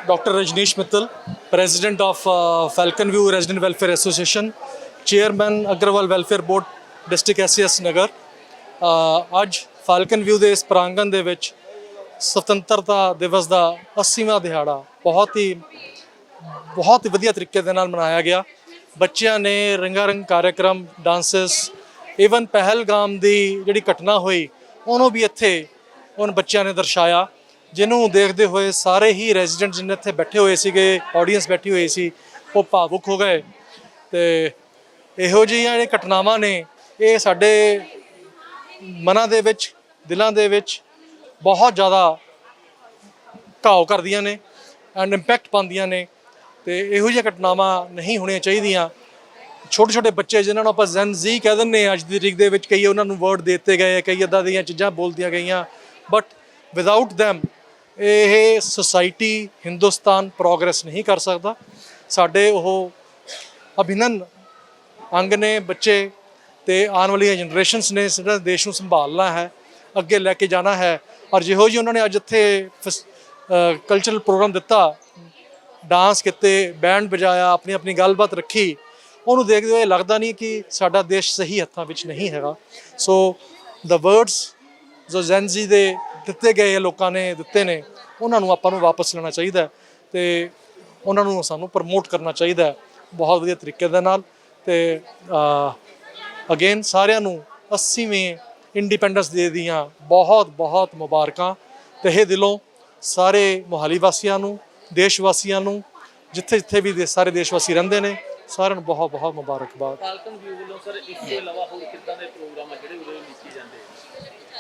Dr. Rajneesh Mittal, President of Falcon View Resident Welfare Association, Chairman Agrawal Welfare Board, District SCS Nagar। ਅੱਜ Falcon View ਦੇ ਇਸ ਪ੍ਰਾਂਗਣ ਦੇ ਵਿੱਚ ਸੁਤੰਤਰਤਾ ਦਿਵਸ ਦਾ 80ਵਾਂ ਦਿਹਾੜਾ ਬਹੁਤ ਹੀ ਵਧੀਆ ਤਰੀਕੇ ਦੇ ਨਾਲ ਮਨਾਇਆ ਗਿਆ। ਬੱਚਿਆਂ ਨੇ ਰੰਗਾਰੰਗ ਕਾਰਜਕ੍ਰਮ, ਡਾਂਸਸ, ਈਵਨ ਪਹਿਲਗਾਮ ਦੀ ਜਿਹੜੀ ਘਟਨਾ ਹੋਈ ਉਹਨੂੰ ਵੀ ਇੱਥੇ ਉਹਨਾਂ ਬੱਚਿਆਂ ਨੇ ਦਰਸਾਇਆ, ਜਿਹਨੂੰ ਦੇਖਦੇ ਹੋਏ ਸਾਰੇ ਹੀ ਰੈਜ਼ੀਡੈਂਟ ਜਿੰਨੇ ਇੱਥੇ ਬੈਠੇ ਹੋਏ ਸੀਗੇ, ਆਡੀਅנס ਬੈਠੀ ਹੋਈ ਸੀ, ਉਹ ਭਾਵੁਕ ਹੋ ਗਏ। ਤੇ ਇਹੋ ਜਿਹੀਆਂ ਜਿਹੜੇ ਘਟਨਾਵਾਂ ਨੇ ਇਹ ਸਾਡੇ ਮਨਾਂ ਦੇ ਵਿੱਚ, ਦਿਲਾਂ ਦੇ ਵਿੱਚ ਬਹੁਤ ਜ਼ਿਆਦਾ ਘਾव ਕਰਦੀਆਂ ਨੇ ਐਂਡ ਇੰਪੈਕਟ ਪਾਉਂਦੀਆਂ ਨੇ। ਤੇ ਇਹੋ ਜਿਹੀਆਂ ਘਟਨਾਵਾਂ ਨਹੀਂ ਹੋਣੀਆਂ ਚਾਹੀਦੀਆਂ। ਛੋਟੇ ਛੋਟੇ ਬੱਚੇ ਜਿਨ੍ਹਾਂ ਨੂੰ ਆਪਾਂ ਜ਼ੈਨ ਜ਼ੀ ਕਹਿ ਦਿੰਦੇ ਹਾਂ ਅੱਜ ਦੀ ਤਰੀਕ ਦੇ ਵਿੱਚ, ਕਈ ਉਹਨਾਂ ਨੂੰ ਵਰਡ ਦੇ ਦਿੱਤੇ ਗਏ, ਕਈ ਇੱਦਾਂ ਦੀਆਂ ਚੀਜ਼ਾਂ ਬੋਲਦੀਆਂ ਗਈਆਂ, ਬਟ ਵਿਦਆਊਟ ਦੈਮ ਇਹ ਸੁਸਾਇਟੀ, ਹਿੰਦੁਸਤਾਨ ਪ੍ਰੋਗਰੈਸ ਨਹੀਂ ਕਰ ਸਕਦਾ। ਸਾਡੇ ਉਹ ਅਭਿੰਨ ਅੰਗ ਨੇ ਬੱਚੇ, ਤੇ ਆਉਣ ਵਾਲੀਆਂ ਜਨਰੇਸ਼ਨਸ ਨੇ ਜਿਹੜਾ ਦੇਸ਼ ਨੂੰ ਸੰਭਾਲਣਾ ਹੈ, ਅੱਗੇ ਲੈ ਕੇ ਜਾਣਾ ਹੈ। ਔਰ ਜਿਹੋ ਜਿਹੀ ਉਹਨਾਂ ਨੇ ਅੱਜ ਇੱਥੇ ਕਲਚਰਲ ਪ੍ਰੋਗਰਾਮ ਦਿੱਤਾ, ਡਾਂਸ ਕੀਤੇ, ਬੈਂਡ ਵਜਾਇਆ, ਆਪਣੀ ਗੱਲਬਾਤ ਰੱਖੀ, ਉਹਨੂੰ ਦੇਖਦੇ ਹੋਏ ਲੱਗਦਾ ਨਹੀਂ ਕਿ ਸਾਡਾ ਦੇਸ਼ ਸਹੀ ਹੱਥਾਂ ਵਿੱਚ ਨਹੀਂ ਹੈਗਾ। ਸੋ ਦ ਵਰਡਸ ਜੋ ਜ਼ੈਨ ਜ਼ੀ ਦੇ ਦਿੱਤੇ ਗਏ, ਲੋਕਾਂ ਨੇ ਦਿੱਤੇ ਨੇ, ਉਹਨਾਂ ਨੂੰ ਆਪਾਂ ਨੂੰ ਵਾਪਸ ਲੈਣਾ ਚਾਹੀਦਾ ਅਤੇ ਉਹਨਾਂ ਨੂੰ ਸਾਨੂੰ ਪ੍ਰਮੋਟ ਕਰਨਾ ਚਾਹੀਦਾ ਬਹੁਤ ਵਧੀਆ ਤਰੀਕੇ ਦੇ ਨਾਲ। ਅਤੇ ਅਗੇਨ ਸਾਰਿਆਂ ਨੂੰ 80ਵੇਂ ਇੰਡੀਪੈਂਡੈਂਸ ਡੇ ਦੀਆਂ ਬਹੁਤ ਮੁਬਾਰਕਾਂ ਤਹਿ ਦਿਲੋਂ। ਸਾਰੇ ਮੋਹਾਲੀ ਵਾਸੀਆਂ ਨੂੰ, ਦੇਸ਼ ਵਾਸੀਆਂ ਨੂੰ, ਜਿੱਥੇ ਵੀ ਸਾਰੇ ਦੇਸ਼ ਵਾਸੀ ਰਹਿੰਦੇ ਨੇ, ਸਾਰਿਆਂ ਨੂੰ ਬਹੁਤ ਮੁਬਾਰਕਬਾਦ। ਫਾਲਕਨ ਵਿਊ ਵੱਲੋਂ ਸਰ ਇਸ ਤੋਂ ਇਲਾਵਾ ਹੋਰ ਕਿੱਦਾਂ ਦੇ ਪ੍ਰੋਗਰਾਮ ਆ ਜਿਹੜੇ ਉਰੇ ਕੀਤੇ ਜਾਂਦੇ?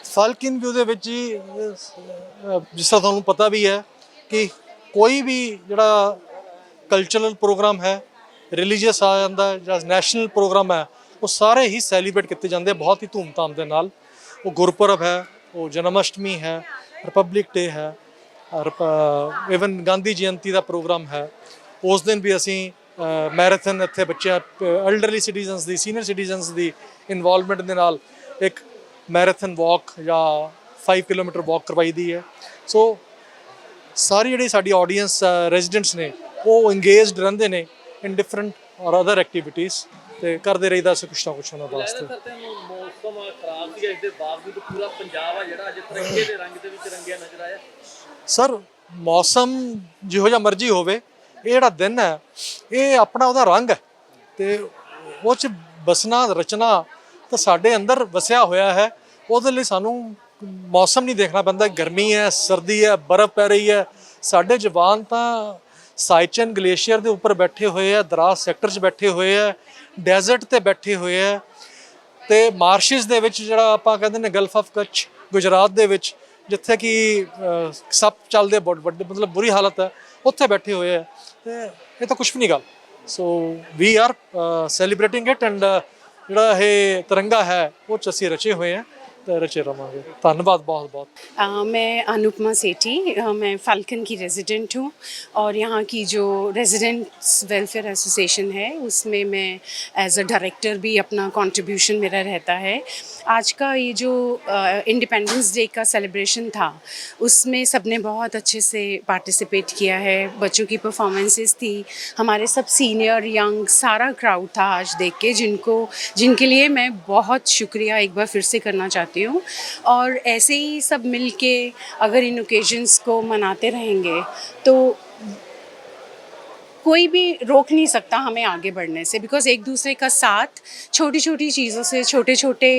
ਫਾਲਕਨ ਵਿਊ ਦੇ ਵਿੱਚ ਜੀ ਜਿਸ ਤਰ੍ਹਾਂ ਤੁਹਾਨੂੰ ਪਤਾ ਵੀ ਹੈ ਕਿ ਕੋਈ ਵੀ ਜਿਹੜਾ ਕਲਚਰਲ ਪ੍ਰੋਗਰਾਮ ਹੈ, ਰਿਲੀਜੀਅਸ ਆ ਜਾਂਦਾ ਜਾਂ ਨੈਸ਼ਨਲ ਪ੍ਰੋਗਰਾਮ ਹੈ, ਉਹ ਸਾਰੇ ਹੀ ਸੈਲੀਬ੍ਰੇਟ ਕੀਤੇ ਜਾਂਦੇ ਬਹੁਤ ਹੀ ਧੂਮਧਾਮ ਦੇ ਨਾਲ। ਉਹ ਗੁਰਪੁਰਬ ਹੈ, ਉਹ ਜਨਮ ਅਸ਼ਟਮੀ ਹੈ, ਰਿਪਬਲਿਕ ਡੇ ਹੈ, ਈਵਨ ਗਾਂਧੀ ਜਯੰਤੀ ਦਾ ਪ੍ਰੋਗਰਾਮ ਹੈ। ਉਸ ਦਿਨ ਵੀ ਅਸੀਂ ਮੈਰਾਥਨ ਇੱਥੇ ਬੱਚਿਆਂ, ਐਲਡਰਲੀ ਸਿਟੀਜ਼ਨਸ ਦੀ, ਸੀਨੀਅਰ ਸਿਟੀਜ਼ਨਸ ਦੀ ਇਨਵੋਲਵਮੈਂਟ ਦੇ ਨਾਲ ਇੱਕ ਮੈਰਾਥਨ ਵਾਕ ਜਾਂ 5 ਕਿਲੋਮੀਟਰ ਵਾਕ ਕਰਵਾਈ ਦੀ ਹੈ। ਸੋ ਸਾਰੀ ਜਿਹੜੀ ਸਾਡੀ ਆਡੀਅנס, ਰੈਜ਼ੀਡੈਂਟਸ ਨੇ, ਉਹ ਇੰਗੇਜਡ ਰਹਿੰਦੇ ਨੇ ਇਨ ਡਿਫਰੈਂਟ ਔਰ ਅਦਰ ਐਕਟੀਵਿਟੀਜ਼, ਤੇ ਕਰਦੇ ਰਹੀਦਾ ਅਸੀਂ ਕੁਛ ਨਾ ਕੁਛ ਉਹਨਾਂ ਵਾਸਤੇ। ਮੌਸਮ ਖਰਾਬ ਸੀਗਾ, ਇਸ ਦੇ ਬਾਵਜੂਦ ਪੂਰਾ ਪੰਜਾਬ ਆ ਜਿਹੜਾ ਅੱਜ ਤਿਰੰਗੇ ਦੇ ਰੰਗ ਦੇ ਵਿੱਚ ਰੰਗਿਆ ਨਜ਼ਰ ਆਇਆ। ਸਰ ਮੌਸਮ ਜਿਹੋ ਜਿਹਾ ਮਰਜ਼ੀ ਹੋਵੇ, ਇਹ ਜਿਹੜਾ ਦਿਨ ਹੈ ਇਹ ਆਪਣਾ ਉਹਦਾ ਰੰਗ ਹੈ, ਅਤੇ ਉਹ 'ਚ ਬਸਣਾ ਰਚਨਾ ਤਾਂ ਸਾਡੇ ਅੰਦਰ ਵਸਿਆ ਹੋਇਆ ਹੈ। ਉਹਦੇ ਲਈ ਸਾਨੂੰ ਮੌਸਮ ਨਹੀਂ ਦੇਖਣਾ ਪੈਂਦਾ, ਗਰਮੀ ਹੈ, ਸਰਦੀ ਹੈ, ਬਰਫ਼ ਪੈ ਰਹੀ ਹੈ। ਸਾਡੇ ਜਵਾਨ ਤਾਂ ਸਾਈਚਨ ਗਲੇਸ਼ੀਅਰ ਦੇ ਉੱਪਰ ਬੈਠੇ ਹੋਏ ਆ, ਦਰਾਜ਼ ਸੈਕਟਰ 'ਚ ਬੈਠੇ ਹੋਏ ਆ, ਡੈਜ਼ਰਟ 'ਤੇ ਬੈਠੇ ਹੋਏ ਆ, ਅਤੇ ਮਾਰਸ਼ਿਸ ਦੇ ਵਿੱਚ ਜਿਹੜਾ ਆਪਾਂ ਕਹਿੰਦੇ ਨੇ ਗਲਫ ਆਫ ਕੱਚ, ਗੁਜਰਾਤ ਦੇ ਵਿੱਚ, ਜਿੱਥੇ ਕਿ ਸੱਪ ਚੱਲਦੇ ਬਹੁਤ ਵੱਡੇ, ਮਤਲਬ ਬੁਰੀ ਹਾਲਤ ਹੈ, ਉੱਥੇ ਬੈਠੇ ਹੋਏ ਆ। ਅਤੇ ਇਹ ਤਾਂ ਕੁਛ ਵੀ ਨਹੀਂ ਗੱਲ। So we are celebrating it, and ਜਿਹੜਾ ਇਹ ਤਿਰੰਗਾ ਹੈ ਉਹ 'ਚ ਅਸੀਂ ਰਚੇ ਹੋਏ ਹਾਂ ਤੇ ਰਚੇ ਰਵਾਂਗੇ। ਧੰਨਵਾਦ बहुत। मैं अनुपमा सेठी, मैं फाल्कन की रेजिडेंट हूँ और यहाँ की जो रेजिडेंट्स वेलफेयर एसोसिएशन है उसमें मैं एज अ डायरेक्टर भी अपना कंट्रीब्यूशन मेरा रहता है। आज का ये जो इंडिपेंडेंस डे का सेलिब्रेशन था उसमें सबने बहुत अच्छे से पार्टिसिपेट किया है। बच्चों की परफॉर्मेंसेस थी, हमारे सब सीनियर यंग सारा क्राउड था आज देख के, जिनके लिए मैं बहुत शुक्रिया एक बार फिर से करना चाहती हूँ। और ऐसे ही सब मिल के अगर इन ओकेजन्स को मनाते रहेंगे तो कोई भी रोक नहीं सकता हमें आगे बढ़ने से, बिकॉज़ एक दूसरे का साथ छोटी छोटी चीज़ों से, छोटे छोटे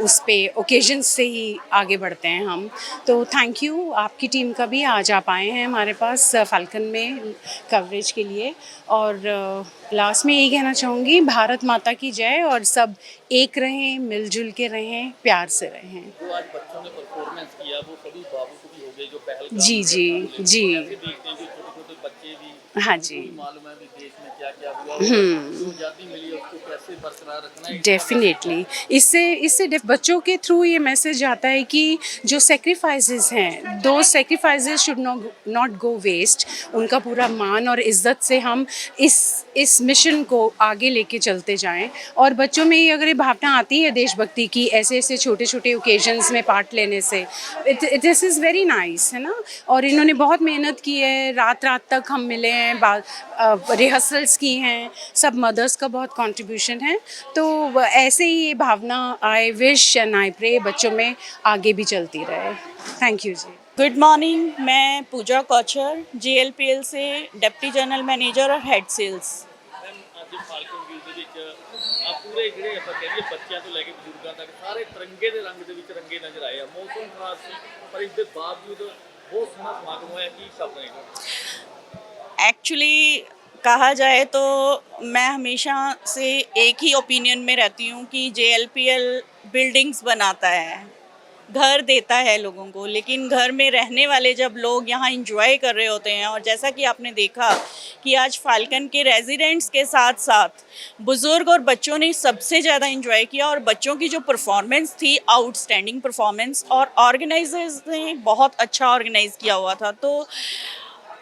उस पे ओकेजन्स से ही आगे बढ़ते हैं हम। तो थैंक यू आपकी टीम का भी, आज आप आए हैं हमारे पास फाल्कन में कवरेज के लिए। और लास्ट में यही कहना चाहूँगी, भारत माता की जय, और सब एक रहें, मिलजुल के रहें, प्यार से रहें। जो आज बच्चों ने परफॉर्मेंस किया वो सभी भावुक भी हो गए, जो पहल जी। देखते हैं कि छोटे छोटे बच्चे भी, हाँ जी। मालूम है भी देश में क्या क्या हुआ होगा, जो आज़ादी मिली है उसको कैसे बरकरार रखना है, डेफिनेटली इससे बच्चों के थ्रू ये मैसेज आता है कि जो सेक्रीफाइसेस हैं, those sacrifices should not go waste. उनका पूरा मान और इज्जत से हम इस मिशन को आगे लेके चलते जाएं। और बच्चों में ये अगर ये भावना आती है देशभक्ति की, ऐसे ऐसे छोटे छोटे ओकेजन्स में पार्ट लेने से, दिस इज़ वेरी नाइस, है ना। और इन्होंने बहुत मेहनत की है, रात रात तक हम मिले हैं, रिहर्सल्स की हैं, सब मदर्स का बहुत कंट्रीब्यूशन है। तो ऐसे ही ये भावना I wish and I pray बच्चों में आगे भी चलती रहे। थैंक यू जी। गुड मॉर्निंग, मैं पूजा कौचर JLPL से डिप्टी जनरल मैनेजर और हेड सेल्स। ਮੈਮ ਅੱਜ ਫਾਲਕਨ ਵਿਊ ਦੇ ਵਿੱਚ ਆ ਪੂਰੇ ਜਿਹੜੇ ਆਪਾਂ ਕਹਿ ਲਈਏ ਬੱਚਿਆਂ ਤੋਂ ਲੈ ਕੇ ਬਜ਼ੁਰਗਾਂ ਤੱਕ ਸਾਰੇ ਤਿਰੰਗੇ ਦੇ ਰੰਗ ਦੇ ਵਿੱਚ ਰੰਗੇ ਨਜ਼ਰ ਆਏ ਆ। ਮੌਸਮ ਖਰਾਬ ਸੀ ਪਰ ਇਸ ਦੇ ਬਾਵਜੂਦ ਬਹੁਤ ਸੋਹਣਾ ਸਮਾਗਮ ਹੋਇਆ। ਕੀ ਸ਼ਬਦ ਨੇ एक्चुअली कहा जाए तो मैं हमेशा से एक ही ओपिनियन में रहती हूँ कि JLPL बिल्डिंग्स बनाता है, घर देता है लोगों को, लेकिन घर में रहने वाले जब लोग यहाँ इंजॉय कर रहे होते हैं, और जैसा कि आपने देखा कि आज फाल्कन के रेजिडेंट्स के साथ साथ बुज़ुर्ग और बच्चों ने सबसे ज़्यादा इंजॉय किया, और बच्चों की जो परफॉर्मेंस थी आउटस्टैंडिंग परफॉर्मेंस, और ऑर्गेनाइजर्स ने बहुत अच्छा ऑर्गेनाइज किया हुआ था। तो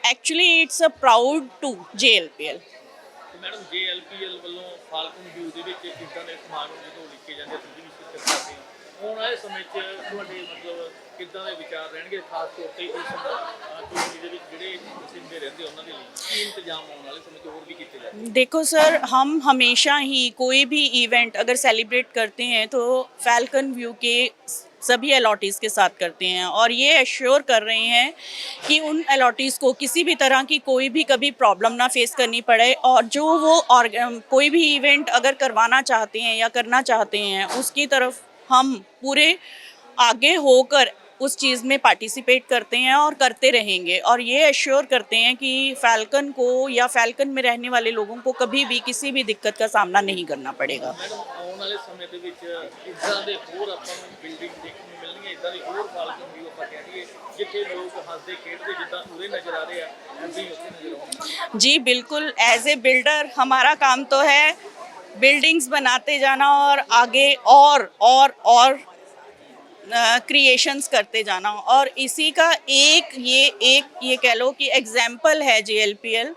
actually it's a proud to JLPL। ਤੇ ਮੈਡਮ JLPL ਵੱਲੋਂ ਫਾਲਕਨ ਵਿਊ ਦੇ ਵਿੱਚ ਇਦਾਂ ਦੇ ਸਮਾਗਮ ਜਦੋਂ ਲਿਖੇ ਜਾਂਦੇ ਆ, ਤੁਸੀਂ ਵੀ ਸ਼ਿਰਕਤ ਕਰਦੇ ਹੋ। ਆਉਣ ਵਾਲੇ ਸਮੇਂ 'ਚ ਤੁਹਾਡੇ ਮਤਲਬ ਕਿੱਦਾਂ ਦੇ ਵਿਚਾਰ ਰਹਿਣਗੇ, ਖਾਸ ਤੌਰ ਤੇ ਇਸ ਕਮਿਊਨਿਟੀ ਦੇ ਵਿੱਚ ਜਿਹੜੇ ਵਸਿੰਦੇ ਰਹਿੰਦੇ ਉਹਨਾਂ ਦੇ ਲਈ ਕੀ ਇੰਤਜ਼ਾਮ ਆਉਣ ਵਾਲੇ ਸਮੇਂ 'ਚ ਹੋਰ भी ਕੀਤੇ जाएंगे? देखो सर, हम हमेशा ही कोई भी इवेंट अगर सेलिब्रेट करते हैं तो फैल्कन व्यू के सभी अलॉटीज़ के साथ करते हैं, और ये एश्योर कर रहे हैं कि उन अलॉटीज़ को किसी भी तरह की कोई भी कभी प्रॉब्लम ना फेस करनी पड़े, और जो वो कोई भी इवेंट अगर करवाना चाहते हैं या करना चाहते हैं उसकी तरफ हम पूरे आगे होकर उस चीज़ में पार्टिसिपेट करते हैं और करते रहेंगे, और ये एश्योर करते हैं कि फैल्कन को या फैल्कन में रहने वाले लोगों को कभी भी किसी भी दिक्कत का सामना नहीं करना पड़ेगा। ਮੈਡਮ ਆਉਣ ਵਾਲੇ ਸਮੇਂ ਦੇ ਵਿੱਚ ਇਦਾਂ ਦੇ ਹੋਰ ਆਪਾਂ ਨੂੰ ਬਿਲਡਿੰਗ ਦੇਖਣ ਨੂੰ ਮਿਲਣਗੀਆਂ, ਇਦਾਂ ਦੀ ਹੋਰ ਫਾਲਕਨ ਵਿਊ ਆਪਾਂ ਕਹਿ ਦਈਏ ਜਿੱਥੇ ਲੋਕ ਹੱਸਦੇ ਖੇਡਦੇ ਜਿੱਦਾਂ ਉਰੇ ਨਜ਼ਰ ਆ ਰਹੇ ਆ ਐਦਾਂ ਹੀ ਉੱਥੇ ਨਜ਼ਰ ਆਉਣਗੇ। जी बिल्कुल, एज ए बिल्डर हमारा काम तो है बिल्डिंग्स बनाते जाना और आगे और क्रिएशंस करते जाना, और इसी का ये कह लो कि एग्जाम्पल है JLPL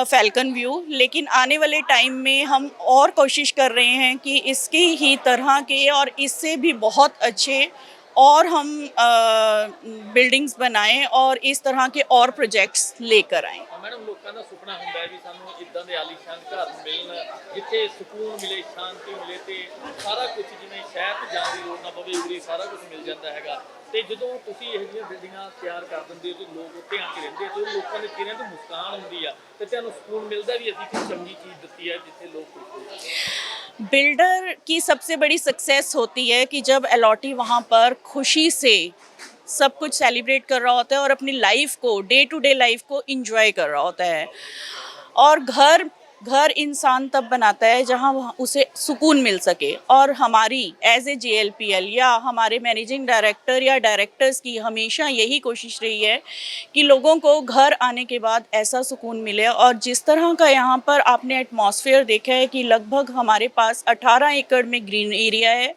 फैल्कन व्यू। लेकिन आने वाले टाइम में हम और कोशिश कर रहे हैं कि इसकी ही तरह के और इससे भी बहुत अच्छे और हम बिल्डिंग्स बनाएं और इस तरह के और प्रोजेक्ट्स लेकर आएं। ਮੈਡਮ ਲੋਕਾਂ ਦਾ ਸੁਪਨਾ ਹੁੰਦਾ ਹੈ ਵੀ ਸਾਨੂੰ ਇਦਾਂ ਦੇ ਆਲੀਸ਼ਾਨ ਘਰ ਮਿਲਣ ਜਿੱਥੇ ਸਕੂਨ ਮਿਲੇ, ਸ਼ਾਂਤੀ ਮਿਲੇ ਤੇ ਸਾਰਾ ਕੁਝ ਜਿਵੇਂ ਸ਼ਹਿਰ 'ਚ ਜਾਣ ਦੀ ਲੋੜ ਨਾ ਪਵੇ, ਉਰੇ ਸਾਰਾ ਕੁਝ ਮਿਲ ਜਾਂਦਾ ਹੈਗਾ। ਤੇ ਜਦੋਂ ਤੁਸੀਂ ਇਹੋ ਜਿਹੀਆਂ ਬਿਲਡਿੰਗਾਂ ਤਿਆਰ ਕਰ ਦਿੰਦੇ ਹੋ ਤੇ ਲੋਕ ਉੱਥੇ ਆਣ ਕੇ ਰਹਿੰਦੇ ਆ ਤੇ ਲੋਕਾਂ ਦੇ ਚਿਹਰਿਆਂ ਤੇ ਮੁਸਕਾਨ ਹੁੰਦੀ ਆ ਤੇ ਤੁਹਾਨੂੰ ਸਕੂਨ ਮਿਲਦਾ ਵੀ ਅਸੀਂ ਕੋਈ ਚੰਗੀ ਚੀਜ਼ ਦਿੱਤੀ ਹੈ ਜਿੱਥੇ ਲੋਕ ਖੁਸ਼ ਹੋ। बिल्डर की सबसे बड़ी सक्सेस होती है कि जब अलॉटी वहाँ पर खुशी से सब कुछ सेलिब्रेट कर रहा होता है और अपनी लाइफ को, डे टू डे लाइफ को इंजॉय कर रहा होता है। और घर इंसान तब बनाता है जहाँ उसे सुकून मिल सके, और हमारी एज ए JLPL या हमारे मैनेजिंग डायरेक्टर या डायरेक्टर्स की हमेशा यही कोशिश रही है कि लोगों को घर आने के बाद ऐसा सुकून मिले। और जिस तरह का यहाँ पर आपने एटमॉस्फेयर देखा है कि लगभग हमारे पास 18 एकड़ में ग्रीन एरिया है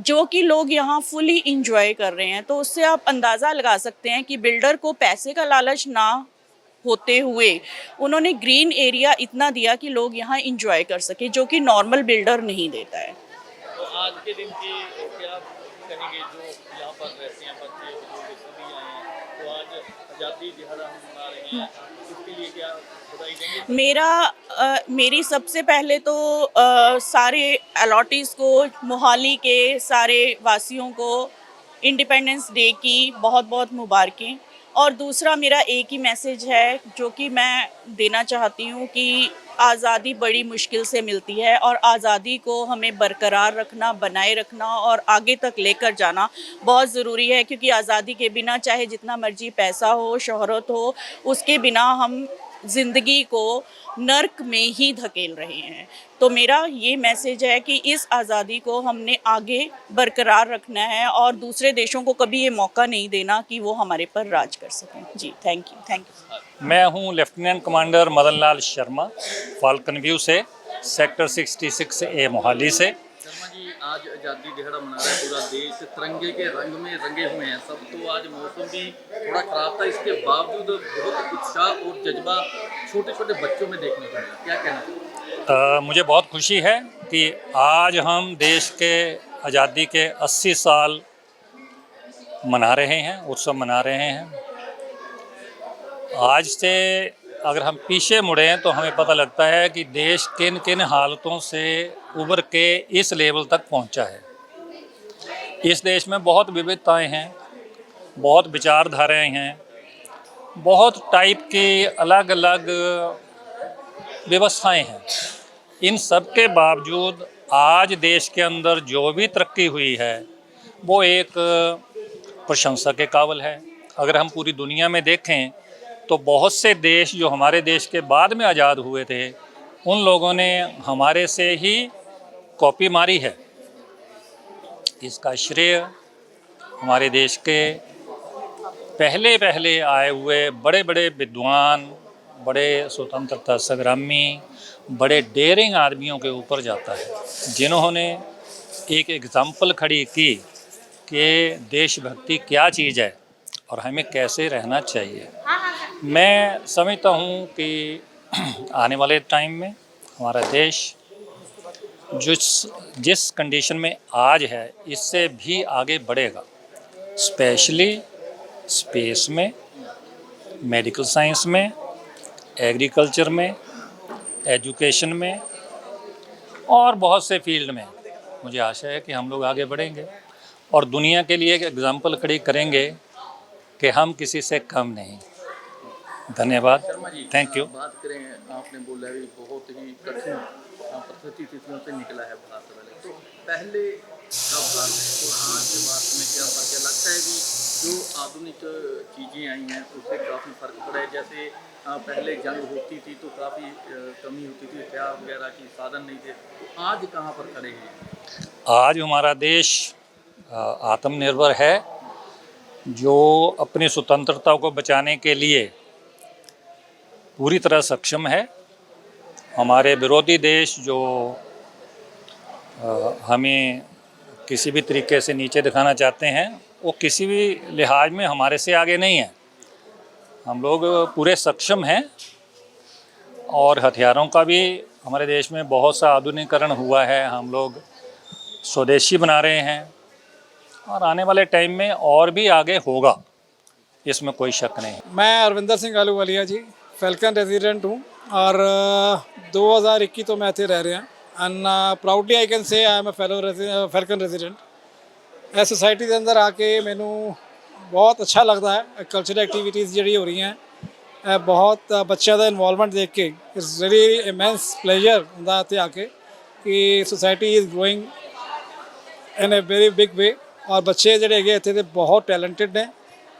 जो कि लोग यहाँ फुली इंजॉय कर रहे हैं, तो उससे आप अंदाज़ा लगा सकते हैं कि बिल्डर को पैसे का लालच ना होते हुए उन्होंने ग्रीन एरिया इतना दिया कि लोग यहाँ इंजॉय कर सके, जो कि नॉर्मल बिल्डर नहीं देता है। तो आज के दिन की क्या कहेंगे जो यहाँ पर रहते हैं बच्चे बुजुर्ग सभी आए हैं, तो आज आज़ादी दिहाड़ा हम मना रहे हैं, इसके लिए क्या बधाई देंगे? मेरी सबसे पहले तो सारे अलॉटीज़ को, मोहाली के सारे वासियों को इंडिपेंडेंस डे की बहुत बहुत मुबारकें। और दूसरा मेरा एक ही मैसेज है जो कि मैं देना चाहती हूँ कि आज़ादी बड़ी मुश्किल से मिलती है, और आज़ादी को हमें बरकरार रखना, बनाए रखना और आगे तक लेकर जाना बहुत ज़रूरी है, क्योंकि आज़ादी के बिना चाहे जितना मर्जी पैसा हो, शोहरत हो, उसके बिना हम ज़िंदगी को नर्क में ही धकेल रहे हैं। तो मेरा ये मैसेज है कि इस आज़ादी को हमने आगे बरकरार रखना है और दूसरे देशों को कभी ये मौका नहीं देना कि वो हमारे पर राज कर सकें। जी, थैंक यू। मैं हूं lieutenant commander Madan Lal Sharma, falcon view से, सेक्टर 66 ए मोहाली से। शर्मा जी, आज आज़ादी दिहाड़ा मना रहा है पूरा देश, तिरंगे के रंग में रंगे हुए हैं सब। तो आज मौसम भी थोड़ा ख़राब था, इसके बावजूद बहुत उत्साह और जज्बा छोटे छोटे बच्चों में देखने को मिला। क्या कहना चाहिए? मुझे बहुत खुशी है कि आज हम देश के आज़ादी के 80 साल मना रहे हैं, उत्सव मना रहे हैं। आज से अगर हम पीछे मुड़ें तो हमें पता लगता है कि देश किन किन हालतों से उभर के इस लेवल तक पहुंचा है। इस देश में बहुत विविधताएं हैं, बहुत विचारधाराएं हैं, बहुत टाइप की अलग अलग व्यवस्थाएं हैं। इन सब के बावजूद आज देश के अंदर जो भी तरक्की हुई है वो एक प्रशंसा के काबिल है। अगर हम पूरी दुनिया में देखें तो बहुत से देश जो हमारे देश के बाद में आज़ाद हुए थे, उन लोगों ने हमारे से ही कॉपी मारी है। इसका श्रेय हमारे देश के पहले पहले आए हुए बड़े बड़े विद्वान, बड़े स्वतंत्रता संग्रामी, बड़े डेयरिंग आदमियों के ऊपर जाता है, जिन्होंने एक एग्ज़ाम्पल खड़ी की कि देशभक्ति क्या चीज़ है और हमें कैसे रहना चाहिए। मैं समझता हूँ कि आने वाले टाइम में हमारा देश जिस कंडीशन में आज है इससे भी आगे बढ़ेगा, स्पेशली स्पेस में, मेडिकल साइंस में, एग्रीकल्चर में, एजुकेशन में और बहुत से फील्ड में। मुझे आशा है कि हम लोग आगे बढ़ेंगे और दुनिया के लिए एक एग्ज़ाम्पल खड़ी करेंगे कि हम किसी से कम नहीं। धन्यवाद, शर्मा जी, थैंक यू। बात करें, आपने बोला भी बहुत ही कठिन परिस्थितियों से निकला है भारत वाले। तो पहले का भारत और आज के भारत में क्या फ़र्क है? लगता है कि जो आधुनिक चीज़ें आई हैं उससे काफ़ी फ़र्क पड़ा है। जैसे पहले जंग होती थी तो काफ़ी कमी होती थी, हथियार वगैरह की साधन नहीं थे। तो आज कहाँ पर खड़े हैं? आज हमारा देश आत्मनिर्भर है, जो अपनी स्वतंत्रता को बचाने के लिए पूरी तरह सक्षम है। हमारे विरोधी देश जो हमें किसी भी तरीके से नीचे दिखाना चाहते हैं, वो किसी भी लिहाज में हमारे से आगे नहीं है। हम लोग पूरे सक्षम हैं और हथियारों का भी हमारे देश में बहुत सा आधुनिकीकरण हुआ है। हम लोग स्वदेशी बना रहे हैं और आने वाले टाइम में और भी आगे होगा, इसमें कोई शक नहीं। मैं अरविंदर सिंह आलूवालिया जी, फैल्कन रेजिडेंट हूँ और 2021 ਤੋਂ ਮੈਂ ਇੱਥੇ ਰਹਿ ਰਿਹਾ and proudly I can say I am a fellow Falcon resident. ਇਸ ਸੁਸਾਇਟੀ ਦੇ ਅੰਦਰ ਆ ਕੇ ਮੈਨੂੰ ਬਹੁਤ ਅੱਛਾ ਲੱਗਦਾ ਹੈ। ਕਲਚਰਲ ਐਕਟੀਵਿਟੀਜ਼ ਜਿਹੜੀ ਹੋ ਰਹੀਆਂ, ਇਹ ਬਹੁਤ ਬੱਚਿਆਂ ਦਾ ਇਨਵੋਲਵਮੈਂਟ ਦੇਖ ਕੇ ਇਟਸ ਰੀਅਲੀ ਇਮੈਂਸ ਪਲੇਜ਼ਰ ਹੁੰਦਾ ਇੱਥੇ ਆ ਕੇ ਕਿ society is growing in a very big way. ਔਰ ਬੱਚੇ ਜਿਹੜੇ ਹੈਗੇ ਇੱਥੇ ਦੇ ਬਹੁਤ ਟੈਲੈਂਟਡ ਨੇ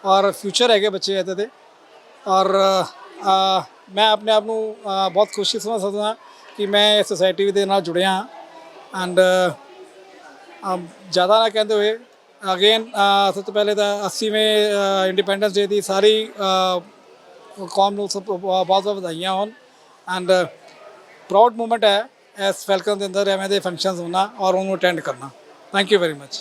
ਔਰ ਫਿਊਚਰ ਹੈਗੇ ਬੱਚੇ ਇੱਥੇ ਦੇ। ਔਰ ਮੈਂ ਆਪਣੇ ਆਪ ਨੂੰ ਬਹੁਤ ਖੁਸ਼ੀ ਸਮਝ ਸਕਦਾ ਹਾਂ ਕਿ ਮੈਂ ਇਸ ਸੁਸਾਇਟੀ ਦੇ ਨਾਲ ਜੁੜਿਆ ਹਾਂ। ਐਂਡ ਜ਼ਿਆਦਾ ਨਾ ਕਹਿੰਦੇ ਹੋਏ ਅਗੇਨ ਸਭ ਤੋਂ ਪਹਿਲੇ ਤਾਂ 80ਵੇਂ ਇੰਡੀਪੈਂਡੈਂਸ ਡੇ ਦੀ ਸਾਰੀ ਕੌਮ ਨੂੰ ਸਭ ਬਹੁਤ ਬਹੁਤ ਵਧਾਈਆਂ ਹੋਣ। ਐਂਡ ਪ੍ਰਾਊਡ ਮੂਮੈਂਟ ਹੈ ਇਸ ਫੈਲਕਨ ਦੇ ਅੰਦਰ ਐਵੇਂ ਦੇ ਫੰਕਸ਼ਨਸ ਹੋਣਾ ਔਰ ਉਹਨੂੰ ਅਟੈਂਡ ਕਰਨਾ। Thank you very much.